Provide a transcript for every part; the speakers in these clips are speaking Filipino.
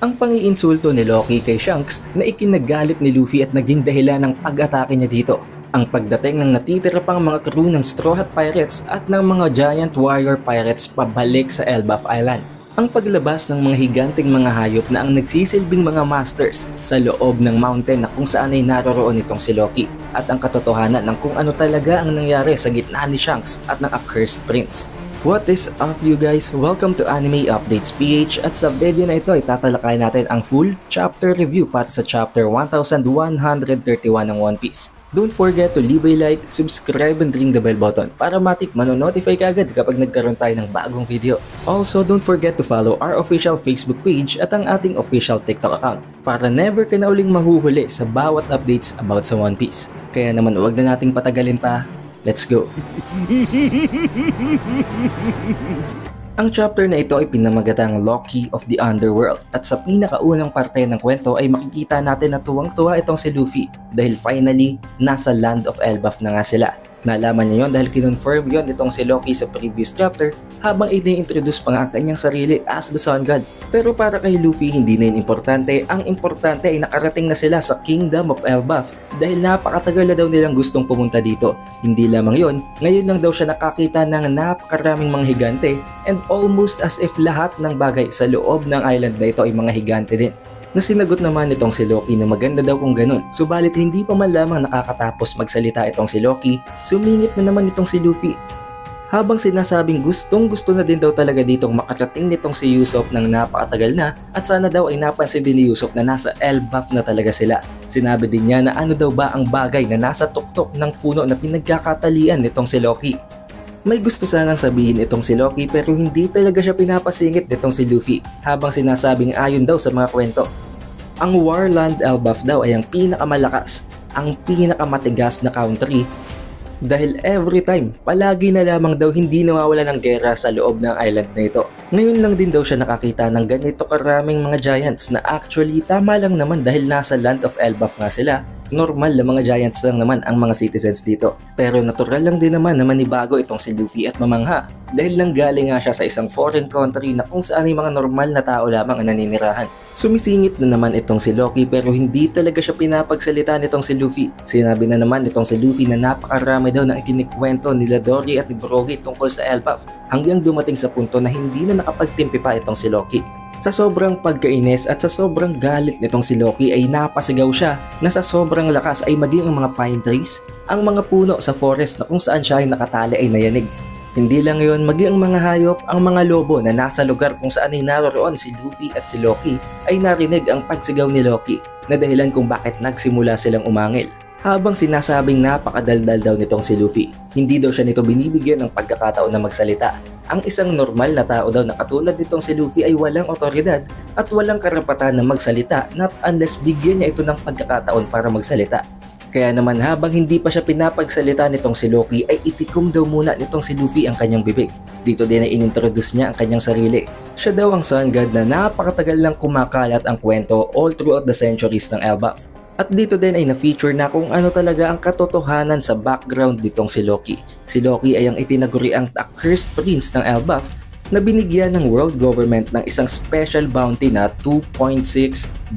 Ang pangiinsulto ni Loki kay Shanks na ikinagalit ni Luffy at naging dahilan ng pag-atake niya dito. Ang pagdating ng natitira pang mga crew ng Straw Hat Pirates at ng mga Giant Warrior Pirates pabalik sa Elbaf Island. Ang paglabas ng mga higanting mga hayop na ang nagsisilbing mga masters sa loob ng mountain na kung saan ay naroroon itong si Loki. At ang katotohanan ng kung ano talaga ang nangyari sa gitna ni Shanks at ng Accursed Prince. What is up you guys? Welcome to Anime Updates PH at sa video na ito ay tatalakay natin ang full chapter review para sa chapter 1131 ng One Piece. Don't forget to leave a like, subscribe and ring the bell button para matik manonotify ka agad kapag nagkaroon tayo ng bagong video. Also, don't forget to follow our official Facebook page at ang ating official TikTok account para never ka na uling mahuhuli sa bawat updates about sa One Piece. Kaya naman huwag na nating patagalin pa. Let's go! Ang chapter na ito ay pinamagatang Loki of the Underworld at sa pinakaunang parte ng kwento ay makikita natin na tuwang-tuwa itong si Luffy dahil finally nasa Land of Elbaf na nga sila. Nalaman niya yon dahil kinonfirm yon itong si Loki sa previous chapter habang ini-introduce pa nga ang kanyang sarili as the Sun God. Pero para kay Luffy hindi na yun importante, ang importante ay nakarating na sila sa Kingdom of Elbaf dahil napakatagal na daw nilang gustong pumunta dito. Hindi lamang yon, ngayon lang daw siya nakakita ng napakaraming mga higante and almost as if lahat ng bagay sa loob ng island na ito ay mga higante din. Na sinagot naman itong si Loki na maganda daw kung ganun, subalit hindi pa man lamang nakakatapos magsalita itong si Loki, sumingit na naman itong si Luffy. Habang sinasabing gustong gusto na din daw talaga ditong makarating nitong si Usopp ng napakatagal na at sana daw ay napansin din ni Usopp na nasa Elbaf na talaga sila. Sinabi din niya na ano daw ba ang bagay na nasa tuktok ng puno na pinagkakatalian nitong si Loki. May gusto sanang sabihin itong si Loki pero hindi talaga siya pinapasingit nitong si Luffy habang sinasabing ayon daw sa mga kwento. Ang Warland Elbaf daw ay ang pinakamalakas, ang pinakamatigas na country dahil every time, palagi na lamang daw hindi nawawala ng gera sa loob ng island na ito. Ngayon lang din daw siya nakakita ng ganito karaming mga giants na actually tama lang naman dahil nasa Land of Elbaf nga sila. Normal na mga giants lang naman ang mga citizens dito. Pero natural lang din naman na manibago itong si Luffy at mamangha dahil lang galing nga siya sa isang foreign country na kung saan ay mga normal na tao lamang ang naninirahan. Sumisingit na naman itong si Loki pero hindi talaga siya pinapagsalita nitong si Luffy. Sinabi na naman itong si Luffy na napakarami daw ng ikinikwento nila Dory at ni Brogy tungkol sa Elbaf hanggang dumating sa punto na hindi na nakapagtimpi pa itong si Loki. Sa sobrang pagkainis at sa sobrang galit nitong si Loki ay napasigaw siya na sa sobrang lakas ay maging ang mga pine trees, ang mga puno sa forest na kung saan siya ay nakatali ay nayanig. Hindi lang yon, maging ang mga hayop, ang mga lobo na nasa lugar kung saan ay naroroon si Luffy at si Loki ay narinig ang pagsigaw ni Loki na dahilan kung bakit nagsimula silang umangil. Habang sinasabing napakadaldal daw nitong si Luffy, hindi daw siya nito binibigyan ng pagkakataon na magsalita. Ang isang normal na tao daw na katulad nitong si Luffy ay walang otoridad at walang karapatan na magsalita not unless bigyan niya ito ng pagkakataon para magsalita. Kaya naman habang hindi pa siya pinapagsalita nitong si Loki ay itikom daw muna nitong si Luffy ang kanyang bibig. Dito din ay inintroduce niya ang kanyang sarili. Siya daw ang Sun God na napakatagal lang kumakalat ang kwento all throughout the centuries ng Elbaf. At dito din ay na-feature na kung ano talaga ang katotohanan sa background nitong si Loki. Si Loki ay ang itinaguriang Accursed Prince ng Elbaf na binigyan ng world government ng isang special bounty na 2.6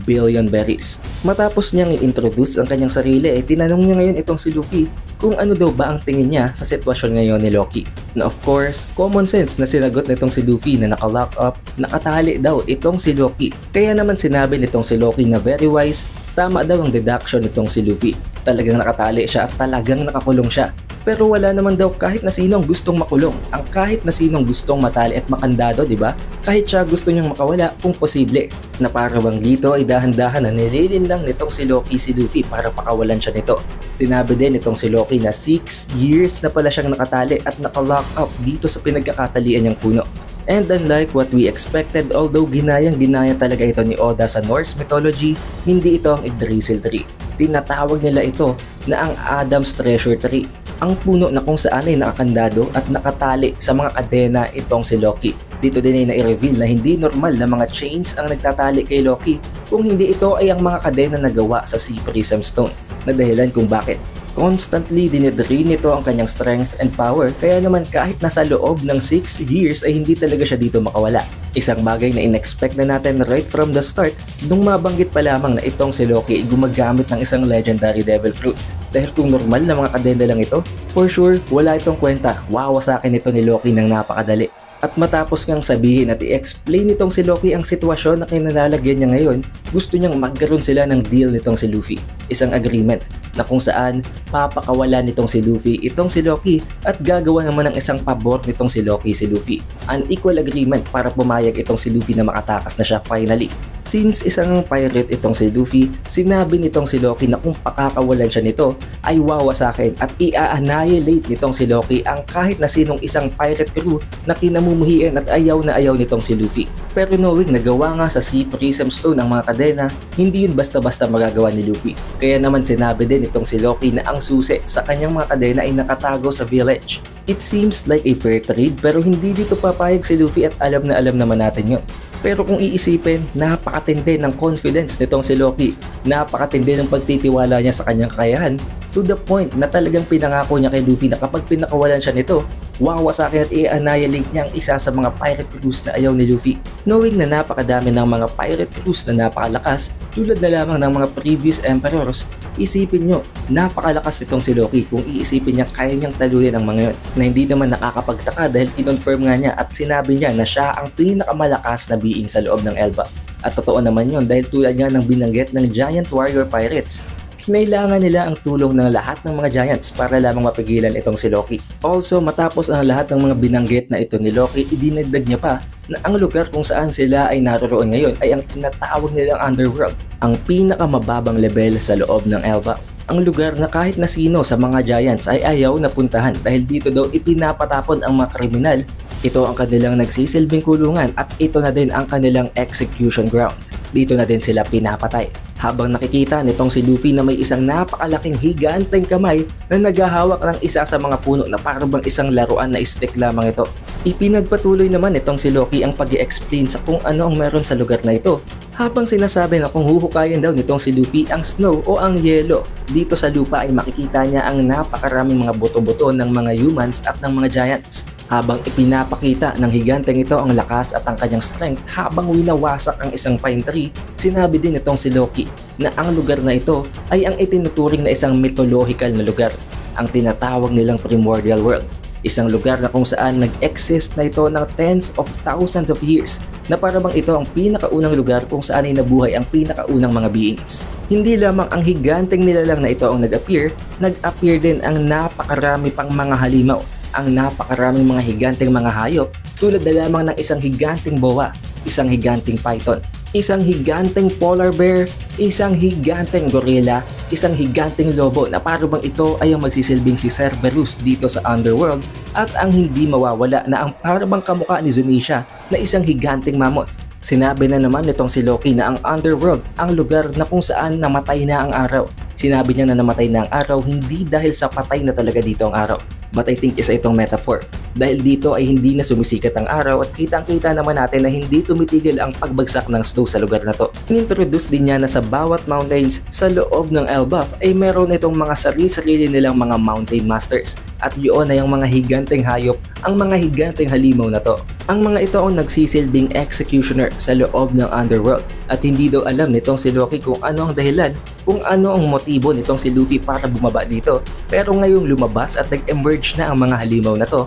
billion berries. Matapos niyang i-introduce ang kanyang sarili ay tinanong niya ngayon itong si Luffy kung ano daw ba ang tingin niya sa sitwasyon ngayon ni Loki. Na of course, common sense na sinagot nitong si Luffy na naka-lock up, nakatali daw itong si Loki. Kaya naman sinabi nitong si Loki na very wise, tama daw ang deduction nitong si Luffy. Talagang nakatali siya at talagang nakakulong siya. Pero wala naman daw kahit na sinong gustong makulong. Ang kahit na sinong gustong matali at makandado, di ba? Kahit siya gusto niyang makawala kung posible. Na para bang dito ay dahan-dahan na nililin lang nitong si Loki si Luffy para pakawalan siya nito. Sinabi din nitong si Loki na 6 years na pala siyang nakatali at nakalock up dito sa pinagkakatalian niyang puno. And unlike what we expected, although ginayang-ginaya talaga ito ni Oda sa Norse mythology, hindi ito ang Yggdrasil tree. Tinatawag nila ito na ang Adam's Treasure Tree. Ang puno na kung saan ay nakakandado at nakatali sa mga kadena itong si Loki. Dito din ay na-reveal na hindi normal na mga chains ang nagtatali kay Loki kung hindi ito ay ang mga kadena na gawa sa Sea Prism Stone na dahilan kung bakit constantly dinidrain nito ang kanyang strength and power kaya naman kahit nasa loob ng 6 years ay hindi talaga siya dito makawala. Isang bagay na inexpect na natin right from the start nung mabanggit pa lamang na itong si Loki ay gumagamit ng isang legendary devil fruit. Dahil kung normal na mga kadena lang ito, for sure wala itong kwenta, wawasakin ito ni Loki ng napakadali. At matapos ngang sabihin at i-explain nitong si Loki ang sitwasyon na kinalalagyan niya ngayon, gusto niyang magkaroon sila ng deal nitong si Luffy. Isang agreement na kung saan papakawala nitong si Luffy itong si Loki at gagawa naman ng isang pabor nitong si Loki si Luffy. An equal agreement para pumayag itong si Luffy na makatakas na siya finally. Since isang pirate itong si Luffy, sinabi nitong si Loki na kung pakakawalan siya nito ay wawasakin at i-annihilate nitong si Loki ang kahit na sinong isang pirate crew na kinamumuhian at ayaw na ayaw nitong si Luffy. Pero knowing nagawa nga sa Sea Prism Stone ang mga kadena, hindi yun basta-basta magagawa ni Luffy. Kaya naman sinabi din itong si Loki na ang susi sa kanyang mga kadena ay nakatago sa village. It seems like a fair trade pero hindi dito papayag si Luffy at alam na alam naman natin yun. Pero kung iisipin, napakatindi ng confidence nitong si Loki. Napakatindi ng pagtitiwala niya sa kanyang kakayahan to the point na talagang pinangako niya kay Luffy na kapag pinakawalan siya nito, wawasakin at i-annihilate niya ang isa sa mga pirate crews na ayaw ni Luffy. Knowing na napakadami ng mga pirate crews na napakalakas, tulad na lamang ng mga previous emperors, isipin nyo, napakalakas itong si Loki kung iisipin niya kaya niyang talunin ang mga yun. Na hindi naman nakakapagtaka dahil kinonfirm nga niya at sinabi niya na siya ang pinakamalakas na being sa loob ng Elbaf. At totoo naman yun dahil tulad nga ng binanggit ng Giant Warrior Pirates, kinailangan nila ang tulong ng lahat ng mga Giants para lamang mapigilan itong si Loki. Also, matapos ang lahat ng mga binanggit na ito ni Loki, idinagdag niya pa na ang lugar kung saan sila ay naroroon ngayon ay ang tinatawag nilang Underworld, ang pinakamababang level sa loob ng Elbaf. Ang lugar na kahit na sino sa mga Giants ay ayaw na puntahan dahil dito daw ipinapatapon ang mga kriminal. Ito ang kanilang nagsisilbing kulungan at ito na din ang kanilang execution ground. Dito na din sila pinapatay. Habang nakikita nitong si Luffy na may isang napakalaking higanteng kamay na naghahawak ng isa sa mga puno na parang bang isang laruan na stick lamang ito. Ipinagpatuloy naman itong si Loki ang pag-i-explain sa kung ano ang meron sa lugar na ito. Habang sinasabi na kung huhukayin daw nitong si Luffy ang snow o ang yelo, dito sa lupa ay makikita niya ang napakaraming mga buto-buto ng mga humans at ng mga giants. Habang ipinapakita ng higanteng ito ang lakas at ang kanyang strength habang winawasak ang isang pine tree, sinabi din itong si Loki na ang lugar na ito ay ang itinuturing na isang mythological na lugar, ang tinatawag nilang Primordial World. Isang lugar na kung saan nag-exist na ito ng tens of thousands of years na parang ito ang pinakaunang lugar kung saan ay nabuhay ang pinakaunang mga beings. Hindi lamang ang higanteng nilalang na ito ang nag-appear din ang napakarami pang mga halimaw, ang napakaraming mga higanteng mga hayop tulad na lamang ng isang higanteng boa, isang higanteng python, isang higanteng polar bear, isang higanteng gorilla, isang higanteng lobo na parang bang ito ay ang magsisilbing si Cerberus dito sa Underworld at ang hindi mawawala na ang parang bang kamukha ni Zunisha na isang higanteng mammoth. Sinabi na naman nitong si Loki na ang Underworld ang lugar na kung saan namatay na ang araw. Sinabi niya na namatay na ang araw hindi dahil sa patay na talaga dito ang araw. But I think isa itong metaphor. Dahil dito ay hindi na sumisikat ang araw at kitang-kita naman natin na hindi tumitigil ang pagbagsak ng snow sa lugar na to. Inintroduce din niya na sa bawat mountains sa loob ng Elbaf ay meron itong mga sarili-sarili nilang mga mountain masters. At yun ay ang mga higanteng hayop, ang mga higanteng halimaw na to. Ang mga ito ang nagsisilbing executioner sa loob ng Underworld at hindi daw alam nitong si Loki kung ano ang dahilan, kung ano ang motibo nitong si Luffy para bumaba dito. Pero ngayong lumabas at nag-emerge na ang mga halimaw na to,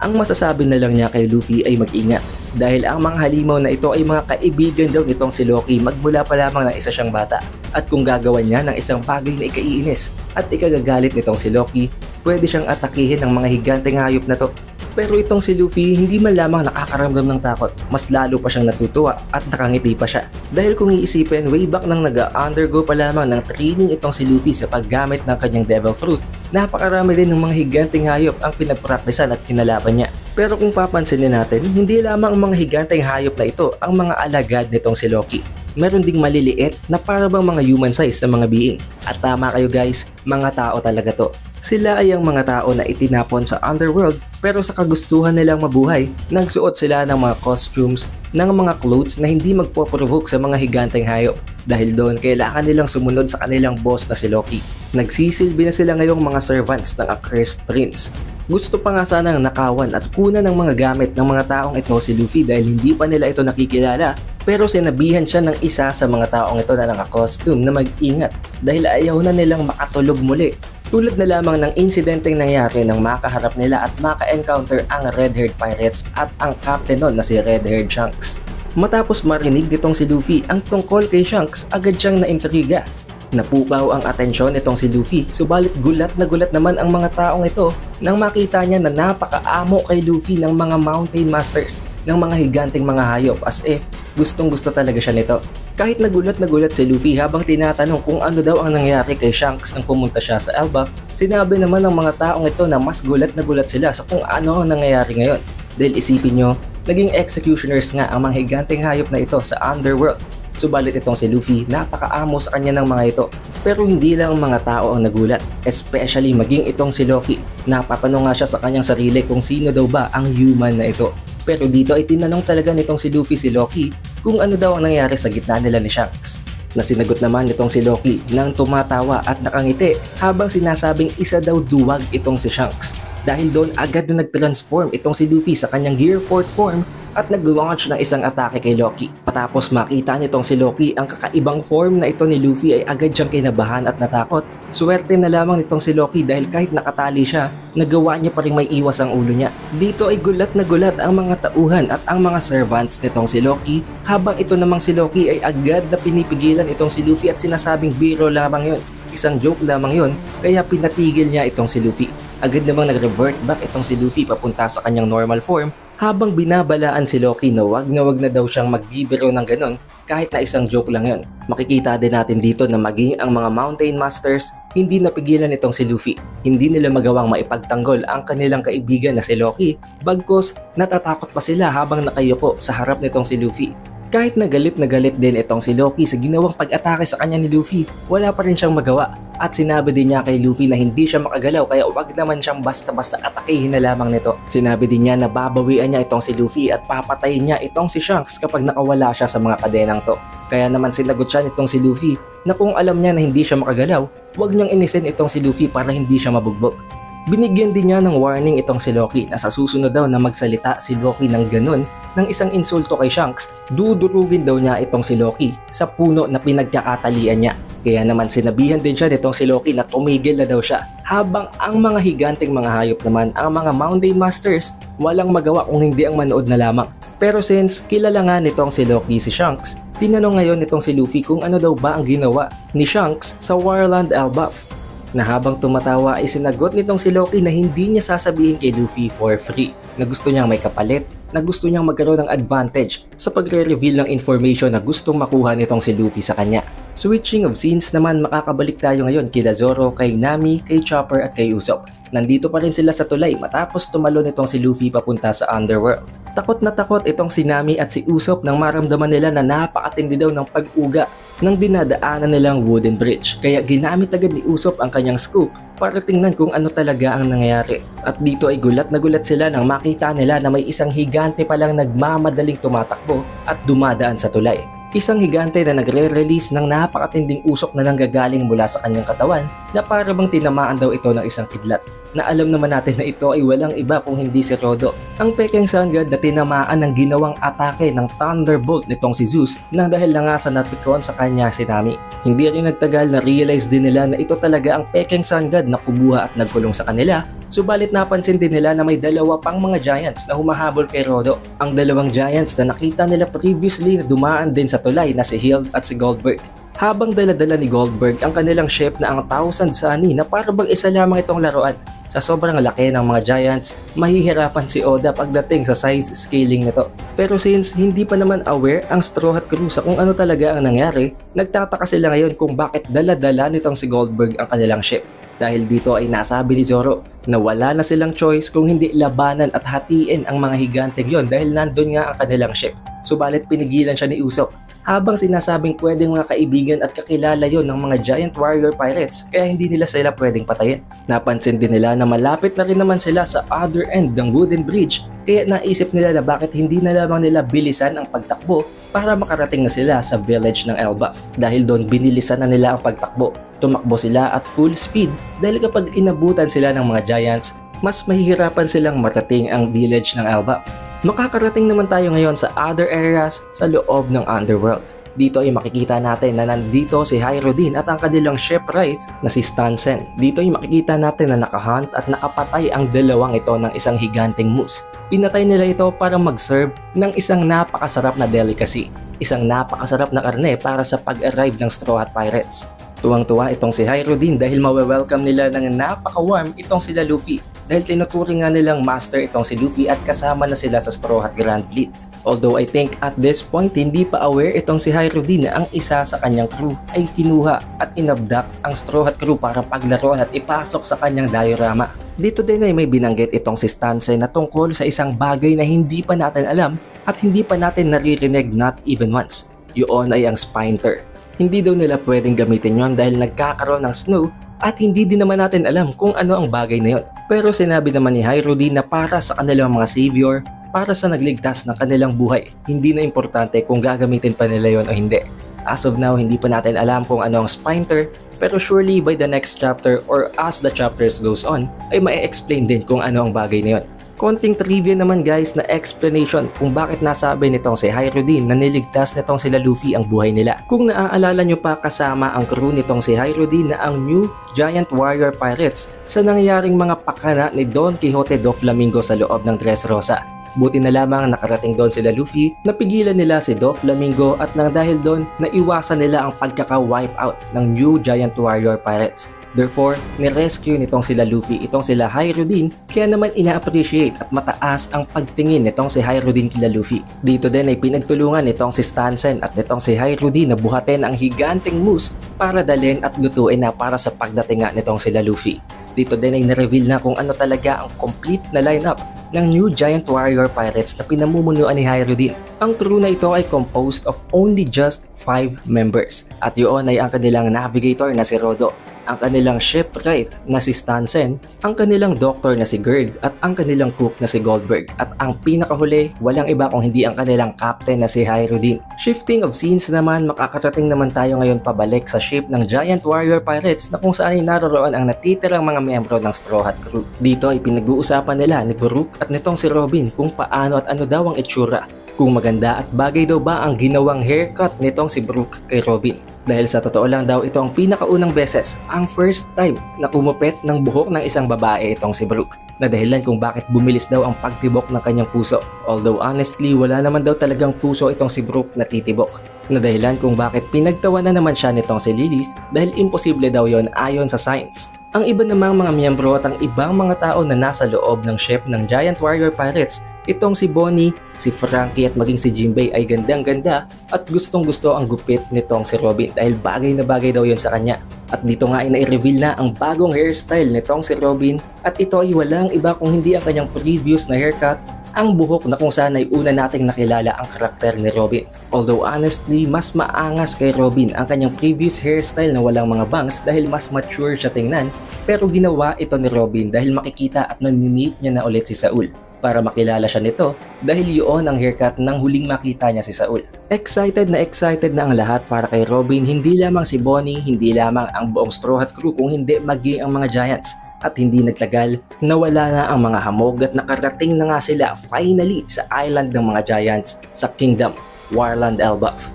ang masasabi na lang niya kay Luffy ay mag-ingat dahil ang mga halimaw na ito ay mga kaibigan daw nitong si Loki magmula pa lamang ng isa siyang bata. At kung gagawan niya ng isang bagay na ikaiinis at ikagagalit nitong si Loki, pwede siyang atakihin ng mga higanteng hayop na to. Pero itong si Luffy hindi man lamang nakakaramdam ng takot, mas lalo pa siyang natutuwa at nakangiti pa siya. Dahil kung iisipin, way back nang nag-undergo pa lamang ng training itong si Luffy sa paggamit ng kanyang Devil Fruit, napakarami din ng mga higanteng hayop ang pinagpraktisan at kinalaban niya. Pero kung papansinin natin, hindi lamang ang mga higanteng hayop na ito ang mga alagad nitong si Loki. Meron ding maliliit na para bang mga human size na mga being. At tama kayo guys, mga tao talaga to. Sila ay ang mga tao na itinapon sa Underworld pero sa kagustuhan nilang mabuhay, nagsuot sila ng mga costumes, ng mga clothes na hindi magpo-provoke sa mga higanteng hayop. Dahil doon, kailangan nilang sumunod sa kanilang boss na si Loki. Nagsisilbi na sila ngayong mga servants ng Accursed Prince. Gusto pa nga sanang nakawan at kunan ng mga gamit ng mga taong ito si Luffy dahil hindi pa nila ito nakikilala, pero sinabihan siya ng isa sa mga taong ito na naka-costume na mag-ingat dahil ayaw na nilang makatulog muli. Tulad na lamang ng insidenteng nangyari nang makaharap nila at maka-encounter ang red-haired pirates at ang captain nun na si red-haired Shanks. Matapos marinig nitong si Luffy ang tungkol kay Shanks, agad siyang naintriga. Napukaw ang atensyon nitong si Luffy, subalit gulat na gulat naman ang mga taong ito nang makita niya na napakaamo kay Luffy ng mga mountain masters, ng mga higanting mga hayop, as if gustong gusto talaga siya nito. Kahit nagulat na gulat si Luffy habang tinatanong kung ano daw ang nangyari kay Shanks nang pumunta siya sa Elbaf, sinabi naman ng mga taong ito na mas gulat na gulat sila sa kung ano ang nangyayari ngayon. Dahil isipin nyo, naging executioners nga ang mga higanting hayop na ito sa Underworld. Subalit itong si Luffy, napakaamo sa kanya ng mga ito. Pero hindi lang ang mga tao ang nagulat, especially maging itong si Loki. Napatanong nga siya sa kanyang sarili kung sino daw ba ang human na ito. Pero dito ay tinanong talaga nitong si Luffy si Loki kung ano daw ang nangyari sa gitna nila ni Shanks. Nasinagot naman nitong si Loki nang tumatawa at nakangiti habang sinasabing isa daw duwag itong si Shanks. Dahil doon agad na nag-transform itong si Luffy sa kanyang Gear 4 form at nag-launch ng isang atake kay Loki. Matapos makita nitong si Loki ang kakaibang form na ito ni Luffy ay agad siyang kinabahan at natakot. Swerte na lamang nitong si Loki dahil kahit nakatali siya, nagawa niya pa rin may iwas ang ulo niya. Dito ay gulat na gulat ang mga tauhan at ang mga servants nitong si Loki, habang ito namang si Loki ay agad na pinipigilan itong si Luffy at sinasabing biro lamang yun. Isang joke lamang yun, kaya pinatigil niya itong si Luffy. Agad namang nag-revert back itong si Luffy papunta sa kanyang normal form, habang binabalaan si Loki na wag na daw siyang magbibiro ng ganon kahit na isang joke lang yun. Makikita din natin dito na maging ang mga Mountain Masters hindi napigilan itong si Luffy. Hindi nila magawang maipagtanggol ang kanilang kaibigan na si Loki, bagkus natatakot pa sila habang nakayuko sa harap nitong si Luffy. Kahit na galit din itong si Loki sa ginawang pag-atake sa kanya ni Luffy, wala pa rin siyang magawa. At sinabi din niya kay Luffy na hindi siya makagalaw kaya wag naman siyang basta-basta atakihin na lamang nito. Sinabi din niya na babawian niya itong si Luffy at papatayin niya itong si Shanks kapag nakawala siya sa mga kadenang to. Kaya naman sinagot siya nitong si Luffy na kung alam niya na hindi siya makagalaw, wag niyang inisin itong si Luffy para hindi siya mabugbog. Binigyan din niya ng warning itong si Loki na sa susunod daw na magsalita si Loki ng ganun ng isang insulto kay Shanks, dudurugin daw niya itong si Loki sa puno na pinagkakatalian niya. Kaya naman sinabihan din siya nitong si Loki na tumigil na daw siya, habang ang mga higanting mga hayop naman, ang mga Mountain Masters, walang magawa kung hindi ang manood na lamang. Pero since kilala nga nitong si Loki si Shanks, tinanong ngayon nitong si Luffy kung ano daw ba ang ginawa ni Shanks sa Warland Elbaf. Na habang tumatawa ay sinagot nitong si Loki na hindi niya sasabihin kay Luffy for free, na gusto niyang may kapalit, na gusto niyang magkaroon ng advantage sa pagre-reveal ng information na gustong makuha nitong si Luffy sa kanya. Switching of scenes naman, makakabalik tayo ngayon kila Zoro, kay Nami, kay Chopper at kay Usopp. Nandito pa rin sila sa tulay matapos tumalon itong si Luffy papunta sa Underworld. Takot na takot itong si Nami at si Usopp nang maramdaman nila na napakatindi daw ng pag-uga nang dinadaanan nilang wooden bridge. Kaya ginamit agad ni Usopp ang kanyang scoop para tingnan kung ano talaga ang nangyayari. At dito ay gulat na gulat sila nang makita nila na may isang higante palang nagmamadaling tumatakbo at dumadaan sa tulay. Isang higante na nagre-release ng napakatinding usok na nanggagaling mula sa kanyang katawan na para bang tinamaan daw ito ng isang kidlat. Na alam naman natin na ito ay walang iba kung hindi si Rodo, ang pekeng Sun God na tinamaan ng ginawang atake ng Thunderbolt nitong si Zeus nang dahil na nga sa napikon sa kanya si Nami. Hindi rin nagtagal na realize din nila na ito talaga ang pekeng Sun God na kumuha at nagkulong sa kanila. Subalit napansin din nila na may dalawa pang mga giants na humahabol kay Rodo. Ang dalawang giants na nakita nila previously na dumaan din sa tulay na si Hild at si Goldberg. Habang dala-dala ni Goldberg ang kanilang ship na ang Thousand Sunny na para bang isa lamang itong laruan. Sa sobrang laki ng mga giants, mahihirapan si Oda pagdating sa size scaling nito. Pero since hindi pa naman aware ang Straw Hat Crew sa kung ano talaga ang nangyari, nagtataka sila ngayon kung bakit dala-dala nitong si Goldberg ang kanilang ship. Dahil dito ay nasabi ni Zoro na wala na silang choice kung hindi labanan at hatiin ang mga higanteng yon dahil nandun nga ang kanilang ship. Subalit pinigilan siya ni Usopp habang sinasabing pwedeng mga kaibigan at kakilala yon ng mga giant warrior pirates kaya hindi nila sila pwedeng patayin. Napansin din nila na malapit na rin naman sila sa other end ng wooden bridge kaya naisip nila na bakit hindi na lamang nila bilisan ang pagtakbo para makarating na sila sa village ng Elbaf. Dahil doon binilisan na nila ang pagtakbo. Tumakbo sila at full speed dahil kapag inabutan sila ng mga giants, mas mahihirapan silang marating ang village ng Elbaf. Makakarating naman tayo ngayon sa other areas sa loob ng Underworld. Dito ay makikita natin na nandito si Hyrule at ang kanilang shipwright na si Stansen. Dito ay makikita natin na nakahunt at nakapatay ang dalawang ito ng isang higanteng moose. Pinatay nila ito para mag-serve ng isang napakasarap na delicacy, isang napakasarap na karne para sa pag-arrive ng Straw Hat Pirates. Tuwang-tuwa itong si Hyrule dahil mawe-welcome nila ng napaka-warm itong sila Luffy dahil tinuturing nga nilang master itong si Luffy at kasama na sila sa Straw Hat Grand Fleet. Although I think at this point hindi pa aware itong si Hyrule na ang isa sa kanyang crew ay kinuha at inabduct ang Straw Hat crew para paglaruan at ipasok sa kanyang diorama. Dito din ay may binanggit itong si Stansen na tungkol sa isang bagay na hindi pa natin alam at hindi pa natin naririnig not even once. Yun ay ang Spinter. Hindi daw nila pwedeng gamitin yon dahil nagkakaroon ng snow at hindi din naman natin alam kung ano ang bagay na yon. Pero sinabi naman ni Hyrule na para sa kanilang mga savior, para sa nagligtas ng kanilang buhay, hindi na importante kung gagamitin pa nila yon o hindi. As of now, hindi pa natin alam kung ano ang Spinter, pero surely by the next chapter or as the chapters goes on, ay ma-explain din kung ano ang bagay na yon. Konting trivia naman guys na explanation kung bakit nasabi nitong si Hyrule na niligtas nitong sila Luffy ang buhay nila. Kung naaalala nyo pa kasama ang crew nitong si Hyrule na ang New Giant Warrior Pirates sa nangyaring mga pakana ni Don Quixote Doflamingo sa loob ng Dressrosa. Buti na lamang nakarating doon sila Luffy, napigilan nila si Doflamingo at nang dahil doon naiwasan nila ang pagkaka-wipe out ng New Giant Warrior Pirates. Therefore, nirescue nitong sila Luffy itong sila Hyrule, kaya naman ina-appreciate at mataas ang pagtingin nitong si Hyrule kila Luffy. Dito din ay pinagtulungan nitong si Stansen at nitong si Hyrule na buhatin ang higanting moose para dalhin at lutuin na para sa pagdating nga nitong sila Luffy. Dito din ay na-reveal na kung ano talaga ang complete na lineup ng New Giant Warrior Pirates na pinamumunuan ni Hyrule. Ang crew na ito ay composed of only just 5 members at yun ay ang kanilang navigator na si Rodo, ang kanilang shipwright na si Stansen, ang kanilang doctor na si Gerd at ang kanilang cook na si Goldberg at ang pinakahuli walang iba kung hindi ang kanilang captain na si Hyrule. Shifting of scenes naman, makakarating naman tayo ngayon pabalik sa ship ng Giant Warrior Pirates na kung saan ay naroroon ang natitirang mga miyembro ng Straw Hat crew. Dito ay pinag-uusapan nila ni Brook at nitong si Robin kung paano at ano daw ang itsura, kung maganda at bagay daw ba ang ginawang haircut nitong si Brook kay Robin. Dahil sa totoo lang daw ito ang pinakaunang beses, ang first time na kumupet ng buhok ng isang babae itong si Brook, na dahilan kung bakit bumilis daw ang pagtibok ng kanyang puso. Although honestly, wala naman daw talagang puso itong si Brook na titibok, na dahilan kung bakit pinagtawanan naman siya nitong si Lilith dahil imposible daw yon ayon sa science. Ang iba namang mga miyembro at ang ibang mga tao na nasa loob ng ship ng Giant Warrior Pirates, itong si Bonnie, si Frankie at maging si Jinbei ay gandang-ganda at gustong-gusto ang gupit nitong si Robin dahil bagay na bagay daw yon sa kanya. At dito nga ay nai-reveal na ang bagong hairstyle nitong si Robin at ito ay walang iba kung hindi ang kanyang previous na haircut, ang buhok na kung saan ay una nating nakilala ang karakter ni Robin. Although honestly, mas maangas kay Robin ang kanyang previous hairstyle na walang mga bangs dahil mas mature siya tingnan, pero ginawa ito ni Robin dahil makikita at nami-meet niya na ulit si Saul para makilala siya nito dahil yun ang haircut ng huling makita niya si Saul. Excited na ang lahat para kay Robin, hindi lamang si Bonnie, hindi lamang ang buong Straw Hat crew kung hindi maging ang mga Giants. At hindi nagtagal, nawala na ang mga hamog at nakarating na nga sila finally sa island ng mga Giants sa Kingdom, Warland Elbaf.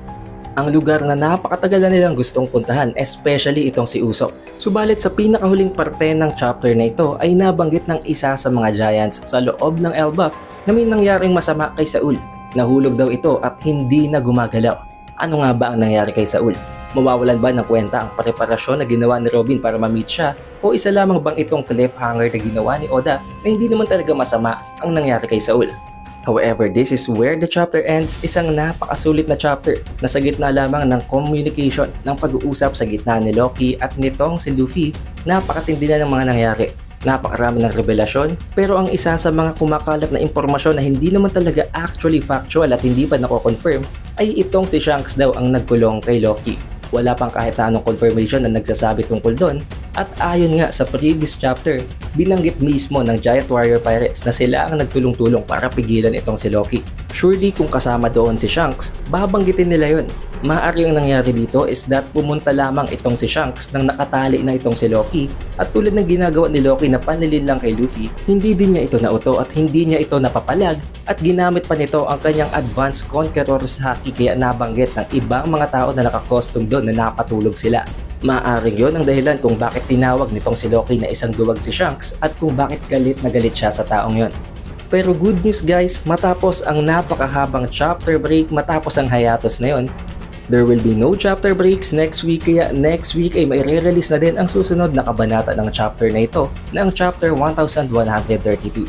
Ang lugar na napakatagal na nilang gustong puntahan, especially itong si Usopp. Subalit sa pinakahuling parte ng chapter na ito ay nabanggit ng isa sa mga Giants sa loob ng Elbaf na may nangyaring masama kay Saul. Nahulog daw ito at hindi na gumagalaw. Ano nga ba ang nangyari kay Saul? Mawawalan ba ng kwenta ang preparasyon na ginawa ni Robin para ma-meet siya o isa lamang bang itong cliffhanger na ginawa ni Oda na hindi naman talaga masama ang nangyari kay Saul? However, this is where the chapter ends, isang napakasulit na chapter na sa gitna lamang ng communication ng pag-uusap sa gitna ni Loki at nitong si Luffy, napakatindi na ng mga nangyari. Napakarami ng revelasyon, pero ang isa sa mga kumakalat na impormasyon na hindi naman talaga actually factual at hindi pa nako-confirm ay itong si Shanks daw ang nagkulong kay Loki. Wala pang kahit anong confirmation na nagsasabi tungkol doon at ayon nga sa previous chapter, binanggit mismo ng Giant Warrior Pirates na sila ang nagtulong-tulong para pigilan itong si Loki. Surely kung kasama doon si Shanks, babanggitin nila yon. Maaari ang nangyari dito is that pumunta lamang itong si Shanks nang nakatali na itong si Loki, at tulad ng ginagawa ni Loki na panlilin lang kay Luffy, hindi din niya ito nauto at hindi niya ito napapalag, at ginamit pa nito ang kanyang advanced Conqueror's Haki kaya nabanggit ng ibang mga tao na naka-costume doon na napatulog sila. Maaring yon ang dahilan kung bakit tinawag nitong si Loki na isang duwag si Shanks at kung bakit galit na galit siya sa taong yon. Pero good news guys, matapos ang napakahabang chapter break, matapos ang hiatus na yon, there will be no chapter breaks next week, kaya next week ay maire-release na din ang susunod na kabanata ng chapter na ito, na ang chapter 1132.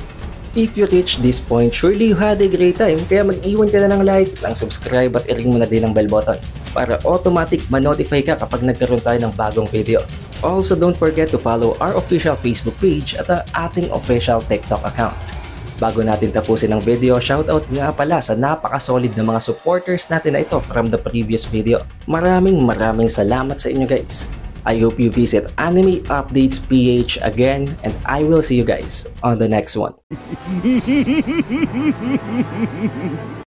If you reach this point, surely you had a great time, kaya mag-iwan ka na ng like, ng subscribe at i-ring mo na din ang bell button para automatic ma-notify ka kapag nagkaroon tayo ng bagong video. Also, don't forget to follow our official Facebook page at ang ating official TikTok account. Bago natin tapusin ang video, shoutout nga pala sa napaka-solid na mga supporters natin na ito from the previous video. Maraming salamat sa inyo guys. I hope you visit Anime Updates PH again, and I will see you guys on the next one.